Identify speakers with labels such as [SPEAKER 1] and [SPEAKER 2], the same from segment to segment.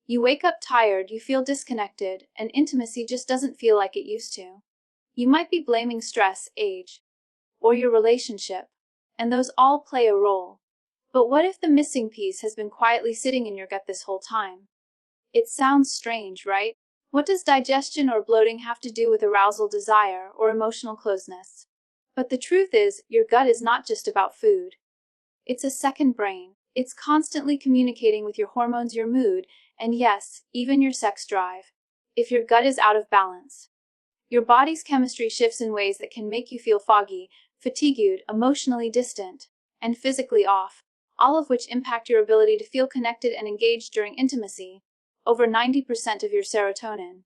[SPEAKER 1] You wake up tired, you feel disconnected, and intimacy just doesn't feel like it used to. You might be blaming stress, age, or your relationship, and those all play a role. But what if the missing piece has been quietly sitting in your gut this whole time? It sounds strange, right? What does digestion or bloating have to do with arousal, desire, or emotional closeness? But the truth is, your gut is not just about food. It's a second brain. It's constantly communicating with your hormones, your mood, and yes, even your sex drive. If your gut is out of balance, your body's chemistry shifts in ways that can make you feel foggy, fatigued, emotionally distant, and physically off, all of which impact your ability to feel connected and engaged during intimacy. Over 90% of your serotonin,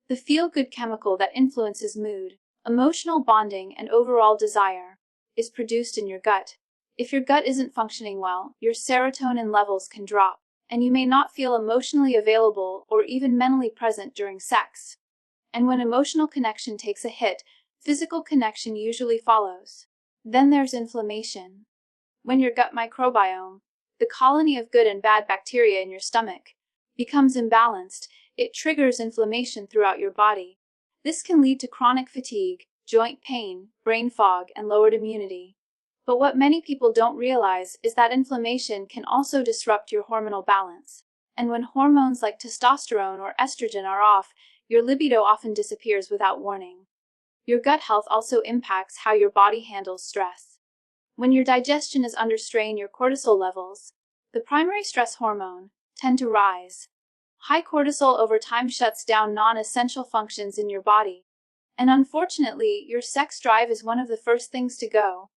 [SPEAKER 1] the feel-good chemical that influences mood, emotional bonding, and overall desire, is produced in your gut. If your gut isn't functioning well, your serotonin levels can drop, and you may not feel emotionally available or even mentally present during sex. And when emotional connection takes a hit, physical connection usually follows. Then there's inflammation. When your gut microbiome, the colony of good and bad bacteria in your stomach, becomes imbalanced, it triggers inflammation throughout your body. This can lead to chronic fatigue, joint pain, brain fog, and lowered immunity. But what many people don't realize is that inflammation can also disrupt your hormonal balance. And when hormones like testosterone or estrogen are off, your libido often disappears without warning. Your gut health also impacts how your body handles stress. When your digestion is under strain, your cortisol levels, the primary stress hormone, tend to rise. High cortisol over time shuts down non-essential functions in your body. And unfortunately, your sex drive is one of the first things to go.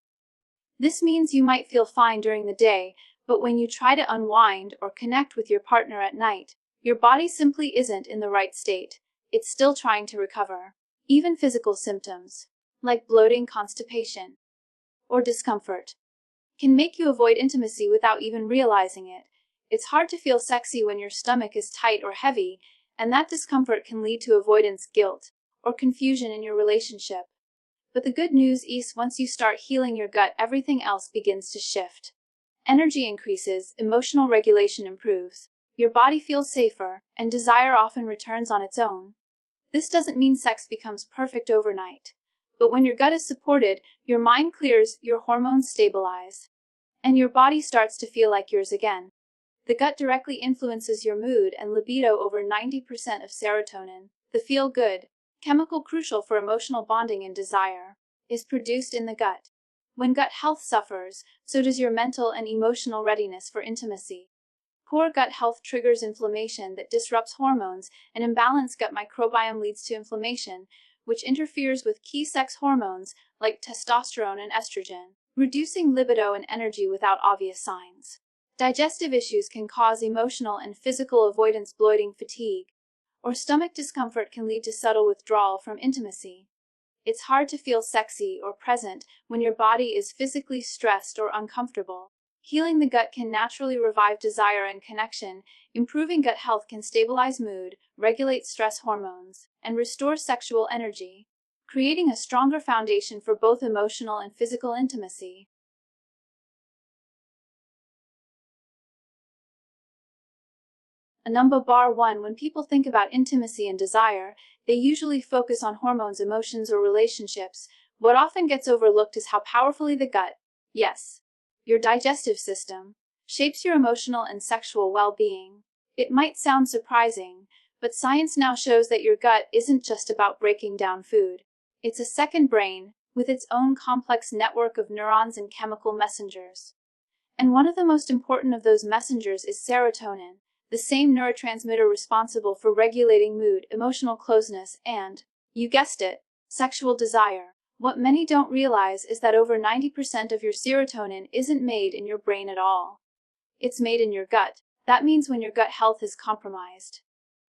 [SPEAKER 1] This means you might feel fine during the day, but when you try to unwind or connect with your partner at night, your body simply isn't in the right state. It's still trying to recover. Even physical symptoms, like bloating, constipation, or discomfort, can make you avoid intimacy without even realizing it. It's hard to feel sexy when your stomach is tight or heavy, and that discomfort can lead to avoidance, guilt, or confusion in your relationship. But the good news is, once you start healing your gut, everything else begins to shift. Energy increases, emotional regulation improves, your body feels safer, and desire often returns on its own. This doesn't mean sex becomes perfect overnight. But when your gut is supported, your mind clears, your hormones stabilize, and your body starts to feel like yours again. The gut directly influences your mood and libido. Over 90% of serotonin, the feel-good chemical crucial for emotional bonding and desire, is produced in the gut. When gut health suffers, so does your mental and emotional readiness for intimacy. Poor gut health triggers inflammation that disrupts hormones. An imbalanced gut microbiome leads to inflammation, which interferes with key sex hormones like testosterone and estrogen, reducing libido and energy without obvious signs. Digestive issues can cause emotional and physical avoidance, bloating, fatigue, or stomach discomfort can lead to subtle withdrawal from intimacy. It's hard to feel sexy or present when your body is physically stressed or uncomfortable. Healing the gut can naturally revive desire and connection. Improving gut health can stabilize mood, regulate stress hormones, and restore sexual energy, creating a stronger foundation for both emotional and physical intimacy. Number 1. When people think about intimacy and desire, they usually focus on hormones, emotions, or relationships. What often gets overlooked is how powerfully the gut, yes, your digestive system, shapes your emotional and sexual well-being. It might sound surprising, but science now shows that your gut isn't just about breaking down food. It's a second brain, with its own complex network of neurons and chemical messengers. And one of the most important of those messengers is serotonin, the same neurotransmitter responsible for regulating mood, emotional closeness, and, you guessed it, sexual desire. What many don't realize is that over 90% of your serotonin isn't made in your brain at all. It's made in your gut. That means when your gut health is compromised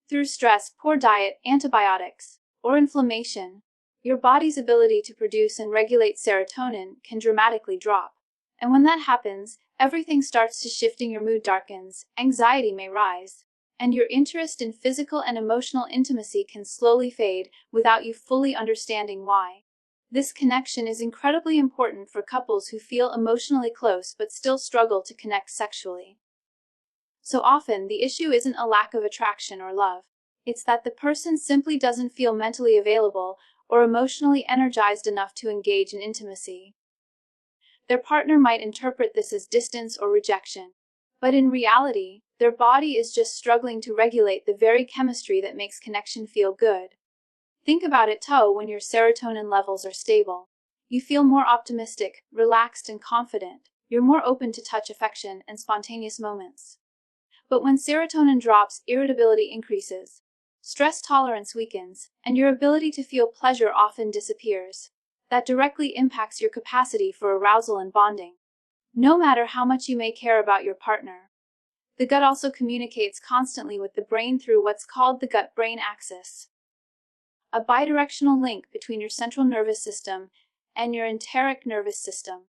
[SPEAKER 1] through stress, poor diet, antibiotics, or inflammation, your body's ability to produce and regulate serotonin can dramatically drop. And when that happens, everything starts to shifting. Your mood darkens, anxiety may rise, and your interest in physical and emotional intimacy can slowly fade without you fully understanding why. This connection is incredibly important for couples who feel emotionally close but still struggle to connect sexually. So often, the issue isn't a lack of attraction or love. It's that the person simply doesn't feel mentally available or emotionally energized enough to engage in intimacy. Their partner might interpret this as distance or rejection. But in reality, their body is just struggling to regulate the very chemistry that makes connection feel good. Think about it too. When your serotonin levels are stable, you feel more optimistic, relaxed, and confident. You're more open to touch, affection, and spontaneous moments. But when serotonin drops, irritability increases, stress tolerance weakens, and your ability to feel pleasure often disappears. That directly impacts your capacity for arousal and bonding, no matter how much you may care about your partner. The gut also communicates constantly with the brain through what's called the gut-brain axis, a bidirectional link between your central nervous system and your enteric nervous system.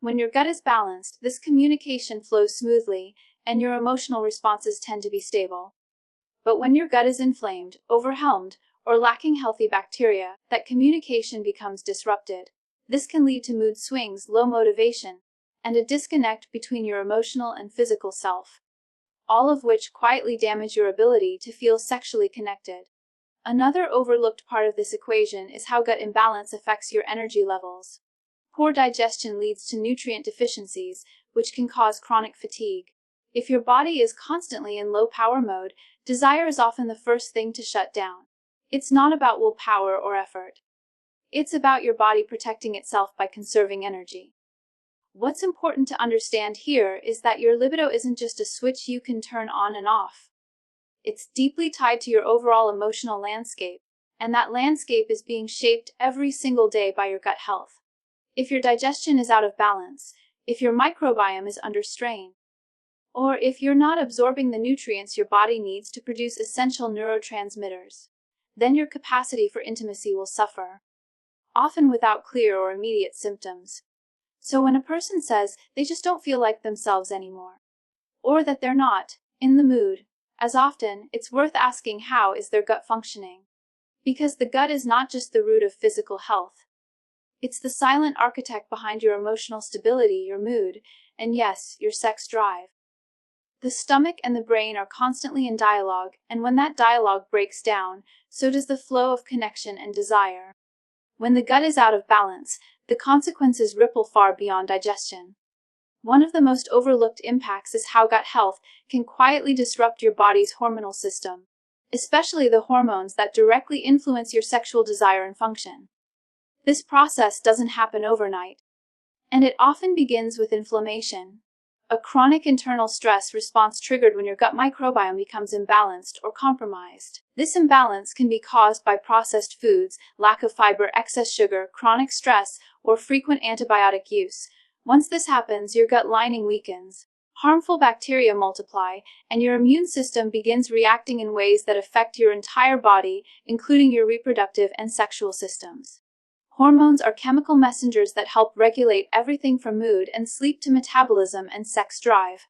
[SPEAKER 1] When your gut is balanced, this communication flows smoothly, and your emotional responses tend to be stable. But when your gut is inflamed, overwhelmed, or lacking healthy bacteria, that communication becomes disrupted. This can lead to mood swings, low motivation, and a disconnect between your emotional and physical self, all of which quietly damage your ability to feel sexually connected. Another overlooked part of this equation is how gut imbalance affects your energy levels. Poor digestion leads to nutrient deficiencies, which can cause chronic fatigue. If your body is constantly in low power mode, desire is often the first thing to shut down. It's not about willpower or effort. It's about your body protecting itself by conserving energy. What's important to understand here is that your libido isn't just a switch you can turn on and off. It's deeply tied to your overall emotional landscape, and that landscape is being shaped every single day by your gut health. If your digestion is out of balance, if your microbiome is under strain, or if you're not absorbing the nutrients your body needs to produce essential neurotransmitters, then your capacity for intimacy will suffer, often without clear or immediate symptoms. So when a person says they just don't feel like themselves anymore, or that they're not in the mood as often, it's worth asking, how is their gut functioning? Because the gut is not just the root of physical health. It's the silent architect behind your emotional stability, your mood, and yes, your sex drive. The stomach and the brain are constantly in dialogue, and when that dialogue breaks down, so does the flow of connection and desire. When the gut is out of balance, the consequences ripple far beyond digestion. One of the most overlooked impacts is how gut health can quietly disrupt your body's hormonal system, especially the hormones that directly influence your sexual desire and function. This process doesn't happen overnight, and it often begins with inflammation, a chronic internal stress response triggered when your gut microbiome becomes imbalanced or compromised. This imbalance can be caused by processed foods, lack of fiber, excess sugar, chronic stress, or frequent antibiotic use. Once this happens, your gut lining weakens, harmful bacteria multiply, and your immune system begins reacting in ways that affect your entire body, including your reproductive and sexual systems. Hormones are chemical messengers that help regulate everything from mood and sleep to metabolism and sex drive.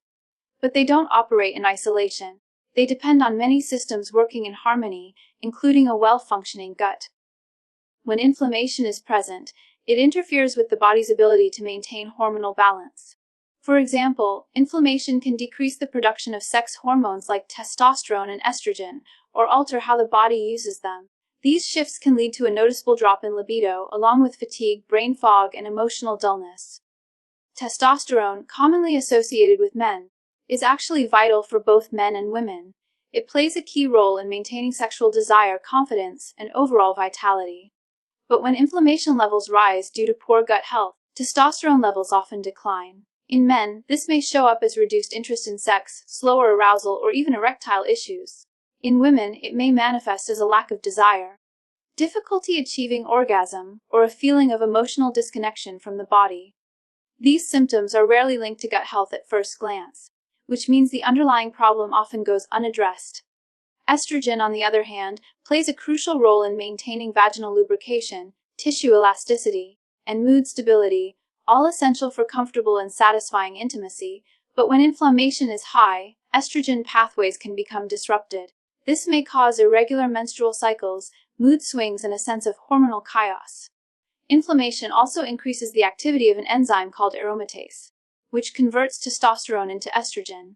[SPEAKER 1] But they don't operate in isolation. They depend on many systems working in harmony, including a well-functioning gut. When inflammation is present, it interferes with the body's ability to maintain hormonal balance. For example, inflammation can decrease the production of sex hormones like testosterone and estrogen, or alter how the body uses them. These shifts can lead to a noticeable drop in libido, along with fatigue, brain fog, and emotional dullness. Testosterone, commonly associated with men, is actually vital for both men and women. It plays a key role in maintaining sexual desire, confidence, and overall vitality. But when inflammation levels rise due to poor gut health, testosterone levels often decline. In men, this may show up as reduced interest in sex, slower arousal, or even erectile issues. In women, it may manifest as a lack of desire, difficulty achieving orgasm, or a feeling of emotional disconnection from the body. These symptoms are rarely linked to gut health at first glance, which means the underlying problem often goes unaddressed. Estrogen, on the other hand, plays a crucial role in maintaining vaginal lubrication, tissue elasticity, and mood stability, all essential for comfortable and satisfying intimacy. But when inflammation is high, estrogen pathways can become disrupted. This may cause irregular menstrual cycles, mood swings, and a sense of hormonal chaos. Inflammation also increases the activity of an enzyme called aromatase, which converts testosterone into estrogen.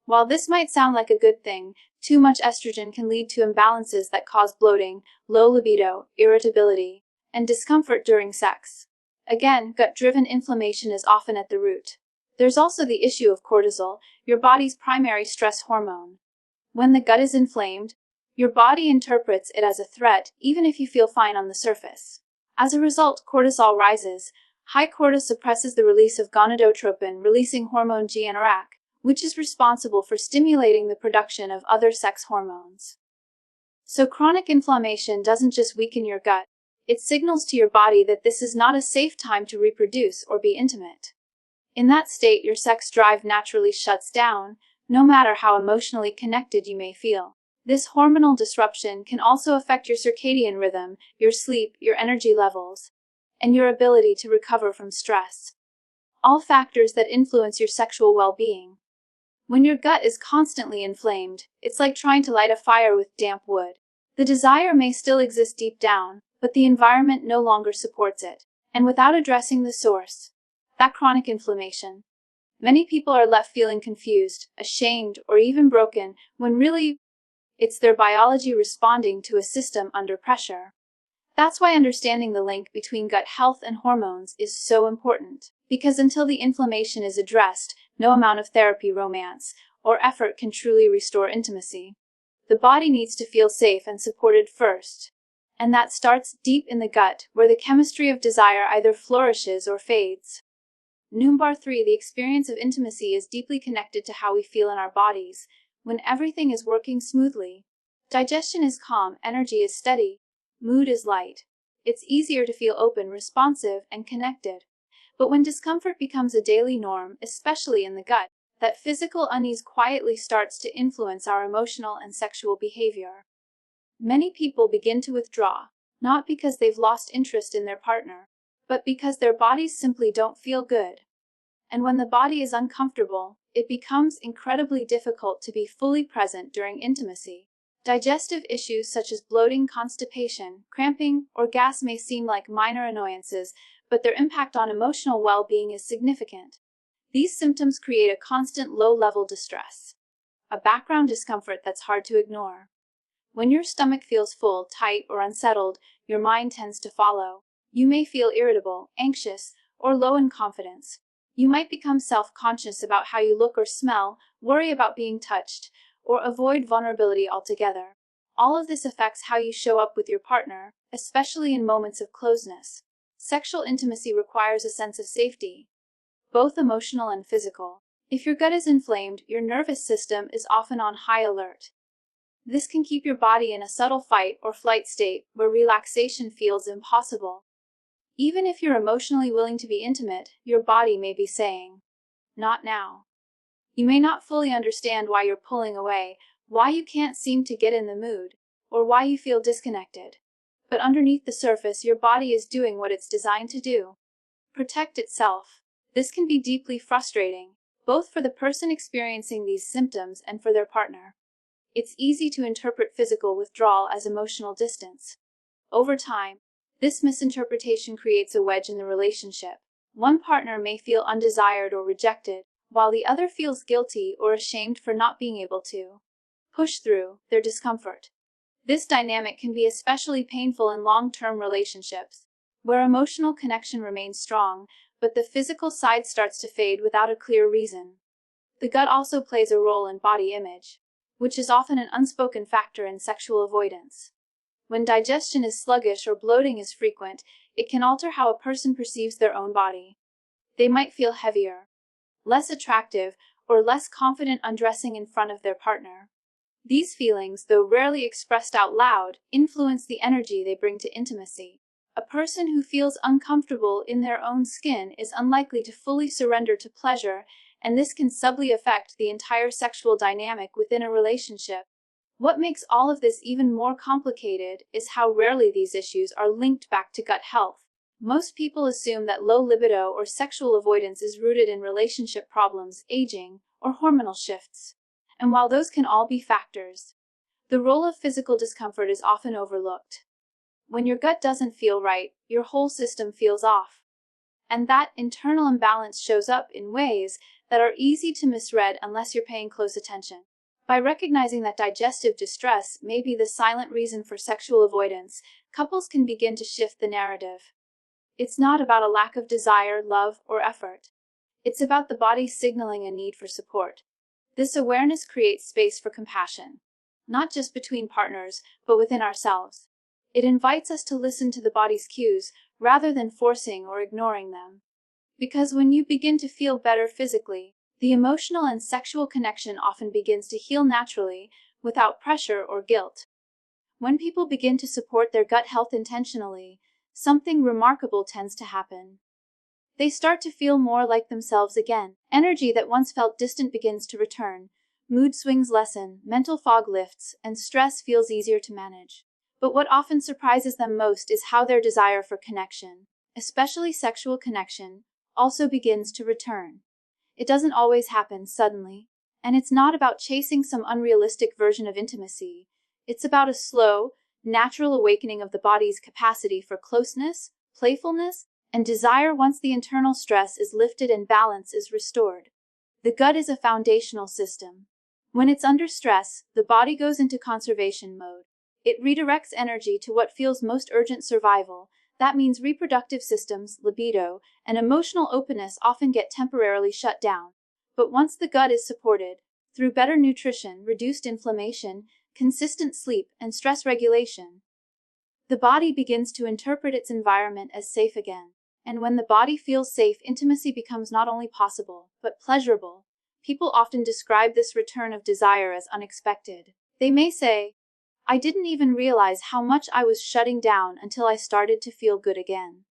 [SPEAKER 1] While this might sound like a good thing, too much estrogen can lead to imbalances that cause bloating, low libido, irritability, and discomfort during sex. Again, gut-driven inflammation is often at the root. There's also the issue of cortisol, your body's primary stress hormone. When the gut is inflamed, your body interprets it as a threat, even if you feel fine on the surface. As a result, cortisol rises. High cortisol suppresses the release of gonadotropin, releasing hormone GnRH, which is responsible for stimulating the production of other sex hormones. So chronic inflammation doesn't just weaken your gut, it signals to your body that this is not a safe time to reproduce or be intimate. In that state, your sex drive naturally shuts down, no matter how emotionally connected you may feel. This hormonal disruption can also affect your circadian rhythm, your sleep, your energy levels, and your ability to recover from stress. All factors that influence your sexual well-being. When your gut is constantly inflamed, it's like trying to light a fire with damp wood. The desire may still exist deep down, but the environment no longer supports it. And without addressing the source, that chronic inflammation, many people are left feeling confused, ashamed, or even broken, when really, it's their biology responding to a system under pressure. That's why understanding the link between gut health and hormones is so important, because until the inflammation is addressed, no amount of therapy, romance, or effort can truly restore intimacy. The body needs to feel safe and supported first, and that starts deep in the gut, where the chemistry of desire either flourishes or fades. Number 3. The experience of intimacy is deeply connected to how we feel in our bodies. When everything is working smoothly, digestion is calm, energy is steady, mood is light, it's easier to feel open, responsive, and connected. But when discomfort becomes a daily norm, especially in the gut, that physical unease quietly starts to influence our emotional and sexual behavior. Many people begin to withdraw, not because they've lost interest in their partner, but because their bodies simply don't feel good. And when the body is uncomfortable, it becomes incredibly difficult to be fully present during intimacy. Digestive issues such as bloating, constipation, cramping, or gas may seem like minor annoyances, but their impact on emotional well-being is significant. These symptoms create a constant low-level distress, a background discomfort that's hard to ignore. When your stomach feels full, tight, or unsettled, your mind tends to follow. You may feel irritable, anxious, or low in confidence. You might become self-conscious about how you look or smell, worry about being touched, or avoid vulnerability altogether. All of this affects how you show up with your partner, especially in moments of closeness. Sexual intimacy requires a sense of safety, both emotional and physical. If your gut is inflamed, your nervous system is often on high alert. This can keep your body in a subtle fight or flight state where relaxation feels impossible. Even if you're emotionally willing to be intimate, your body may be saying, "Not now." You may not fully understand why you're pulling away, why you can't seem to get in the mood, or why you feel disconnected. But underneath the surface, your body is doing what it's designed to do: protect itself. This can be deeply frustrating, both for the person experiencing these symptoms and for their partner. It's easy to interpret physical withdrawal as emotional distance. Over time, this misinterpretation creates a wedge in the relationship. One partner may feel undesired or rejected, while the other feels guilty or ashamed for not being able to push through their discomfort. This dynamic can be especially painful in long-term relationships, where emotional connection remains strong, but the physical side starts to fade without a clear reason. The gut also plays a role in body image, which is often an unspoken factor in sexual avoidance. When digestion is sluggish or bloating is frequent, it can alter how a person perceives their own body. They might feel heavier, less attractive, or less confident undressing in front of their partner. These feelings, though rarely expressed out loud, influence the energy they bring to intimacy. A person who feels uncomfortable in their own skin is unlikely to fully surrender to pleasure, and this can subtly affect the entire sexual dynamic within a relationship. What makes all of this even more complicated is how rarely these issues are linked back to gut health. Most people assume that low libido or sexual avoidance is rooted in relationship problems, aging, or hormonal shifts. And while those can all be factors, the role of physical discomfort is often overlooked. When your gut doesn't feel right, your whole system feels off. And that internal imbalance shows up in ways that are easy to misread unless you're paying close attention. By recognizing that digestive distress may be the silent reason for sexual avoidance, couples can begin to shift the narrative. It's not about a lack of desire, love, or effort. It's about the body signaling a need for support. This awareness creates space for compassion, not just between partners, but within ourselves. It invites us to listen to the body's cues rather than forcing or ignoring them. Because when you begin to feel better physically, the emotional and sexual connection often begins to heal naturally, without pressure or guilt. When people begin to support their gut health intentionally, something remarkable tends to happen. They start to feel more like themselves again. Energy that once felt distant begins to return. Mood swings lessen, mental fog lifts, and stress feels easier to manage. But what often surprises them most is how their desire for connection, especially sexual connection, also begins to return. It doesn't always happen suddenly, and it's not about chasing some unrealistic version of intimacy. It's about a slow, natural awakening of the body's capacity for closeness, playfulness, and desire once the internal stress is lifted and balance is restored. The gut is a foundational system. When it's under stress, the body goes into conservation mode. It redirects energy to what feels most urgent: survival. That means reproductive systems, libido, and emotional openness often get temporarily shut down. But once the gut is supported, through better nutrition, reduced inflammation, consistent sleep, and stress regulation, the body begins to interpret its environment as safe again. And when the body feels safe, intimacy becomes not only possible, but pleasurable. People often describe this return of desire as unexpected. They may say, "I didn't even realize how much I was shutting down until I started to feel good again."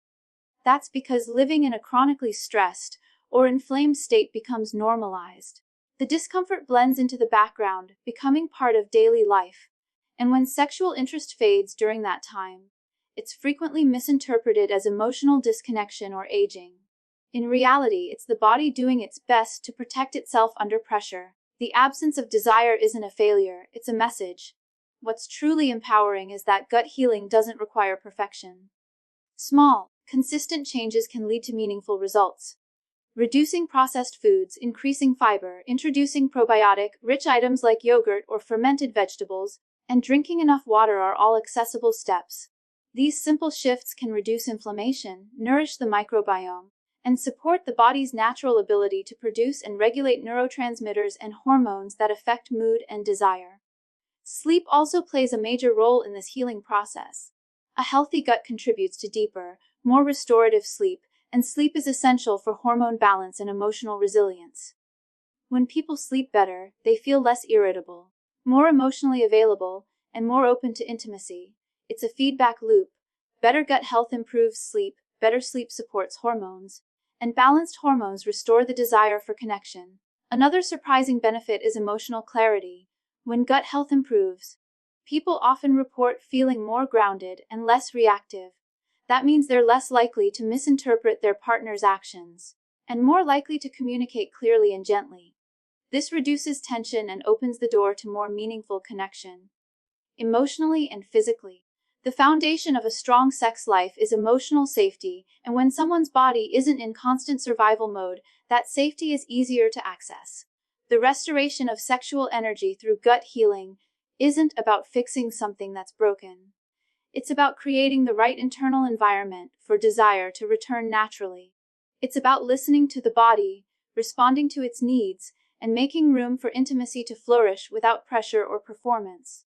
[SPEAKER 1] That's because living in a chronically stressed or inflamed state becomes normalized. The discomfort blends into the background, becoming part of daily life. And when sexual interest fades during that time, it's frequently misinterpreted as emotional disconnection or aging. In reality, it's the body doing its best to protect itself under pressure. The absence of desire isn't a failure, it's a message. What's truly empowering is that gut healing doesn't require perfection. Small, consistent changes can lead to meaningful results. Reducing processed foods, increasing fiber, introducing probiotic-rich items like yogurt or fermented vegetables, and drinking enough water are all accessible steps. These simple shifts can reduce inflammation, nourish the microbiome, and support the body's natural ability to produce and regulate neurotransmitters and hormones that affect mood and desire. Sleep also plays a major role in this healing process. A healthy gut contributes to deeper, more restorative sleep, and sleep is essential for hormone balance and emotional resilience. When people sleep better, they feel less irritable, more emotionally available, and more open to intimacy. It's a feedback loop. Better gut health improves sleep, better sleep supports hormones, and balanced hormones restore the desire for connection. Another surprising benefit is emotional clarity. When gut health improves, people often report feeling more grounded and less reactive. That means they're less likely to misinterpret their partner's actions, and more likely to communicate clearly and gently. This reduces tension and opens the door to more meaningful connection. Emotionally and physically, the foundation of a strong sex life is emotional safety, and when someone's body isn't in constant survival mode, that safety is easier to access. The restoration of sexual energy through gut healing isn't about fixing something that's broken. It's about creating the right internal environment for desire to return naturally. It's about listening to the body, responding to its needs, and making room for intimacy to flourish without pressure or performance.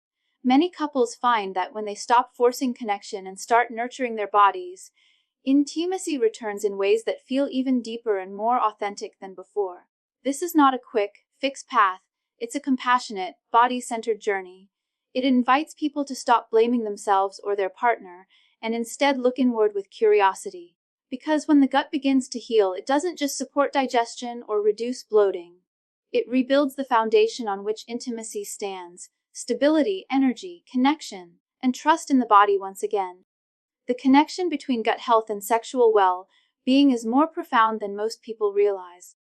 [SPEAKER 1] Many couples find that when they stop forcing connection and start nurturing their bodies, intimacy returns in ways that feel even deeper and more authentic than before. This is not a quick, fixed path, it's a compassionate, body-centered journey. It invites people to stop blaming themselves or their partner, and instead look inward with curiosity. Because when the gut begins to heal, it doesn't just support digestion or reduce bloating. It rebuilds the foundation on which intimacy stands: stability, energy, connection, and trust in the body once again. The connection between gut health and sexual well-being is more profound than most people realize.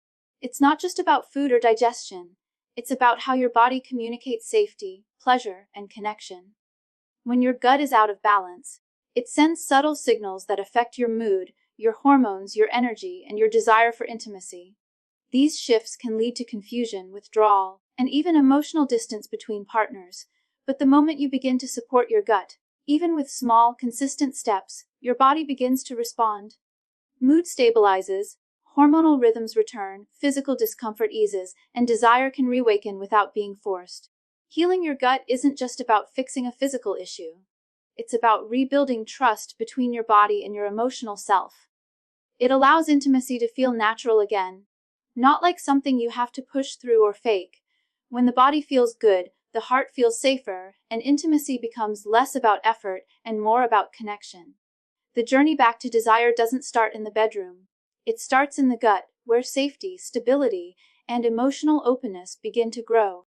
[SPEAKER 1] It's not just about food or digestion. It's about how your body communicates safety, pleasure, and connection. When your gut is out of balance, it sends subtle signals that affect your mood, your hormones, your energy, and your desire for intimacy. These shifts can lead to confusion, withdrawal, and even emotional distance between partners. But the moment you begin to support your gut, even with small, consistent steps, your body begins to respond. Mood stabilizes, hormonal rhythms return, physical discomfort eases, and desire can reawaken without being forced. Healing your gut isn't just about fixing a physical issue. It's about rebuilding trust between your body and your emotional self. It allows intimacy to feel natural again, not like something you have to push through or fake. When the body feels good, the heart feels safer, and intimacy becomes less about effort and more about connection. The journey back to desire doesn't start in the bedroom. It starts in the gut, where safety, stability, and emotional openness begin to grow.